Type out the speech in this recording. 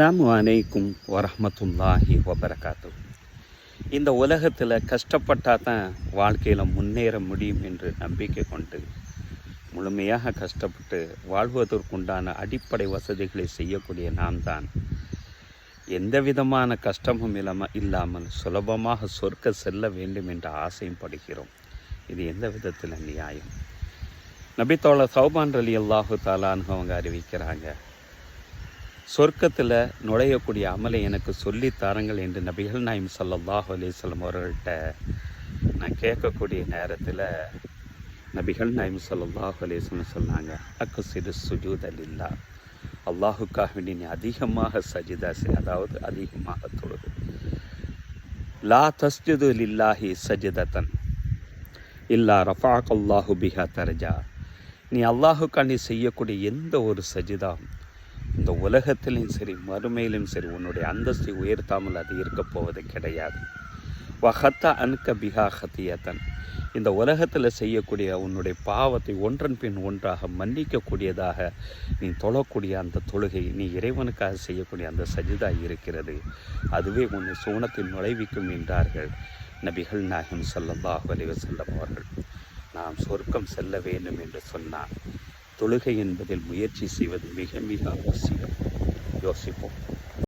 அஸ்ஸலாமு அலைக்கும் வரஹ்மத்துல்லாஹி வபரகாத்து. இந்த உலகத்தில் கஷ்டப்பட்டால் தான் வாழ்க்கையில் முன்னேற முடியும் என்று நம்பிக்கை கொண்டு முழுமையாக கஷ்டப்பட்டு வாழ்வதற்குண்டான அடிப்படை வசதிகளை செய்யக்கூடிய நாம் தான் எந்த விதமான கஷ்டமும் இல்லாமல் சுலபமாக சொர்க்க செல்ல வேண்டும் என்ற ஆசையும் படுகிறோம். இது எந்த விதத்தில் நியாயம்? நபித்தோழர் சௌபான் ரலியல்லாஹு தஆலான்னு அவங்க அறிவிக்கிறாங்க, சொர்க்கத்தில் நுழையக்கூடிய அமலை எனக்கு சொல்லி தாருங்கள் என்று நபிகள் நாயம் ஸல்லல்லாஹு அலைஹி வஸல்லம் அவர்கள்ட்ட நான் கேட்கக்கூடிய நேரத்தில் நபிகள் நாயம் ஸல்லல்லாஹு அலைஹி வஸல்லம் சொன்னாங்க, அக்ஸிரு சுஜூத லில்லாஹ், அல்லாஹுக்காக வேண்டி நீ அதிகமாக சஜிதா செய், அதாவது அதிகமாக தொழுது. லா தஸ்ஜுது லில்லாஹி சஜிதத்தன் இல்லா ரஃபாக் அல்லாஹு பிஹா தரஜா, நீ அல்லாஹுக்காண்டி செய்யக்கூடிய எந்த ஒரு சஜிதா இந்த உலகத்திலும் சரி மறுமையிலும் சரி உன்னுடைய அந்தஸ்தை உயர்த்தாமல் அது இருக்கப் போவது கிடையாது. வஹத்தா அன்க பிஹா ஹத்தியத்தன், இந்த உலகத்தில் செய்யக்கூடிய உன்னுடைய பாவத்தை ஒன்றன் பின் ஒன்றாக மன்னிக்கக்கூடியதாக நீ தொழக்கூடிய அந்த தொழுகை, நீ இறைவனுக்காக செய்யக்கூடிய அந்த சஜிதா இருக்கிறது, அதுவே உன்னை சூனத்தில் நுழைவிக்கும் என்றார்கள் நபிகள் நாயகம் ஸல்லல்லாஹு அலைஹி வஸல்லம் அவர்கள். நாம் சொர்க்கம் செல்ல வேண்டும் என்று சொன்னார் தொழுகை என்பதில் முயற்சி செய்வது மிக மிக அவசியம். யோசிப்போம்.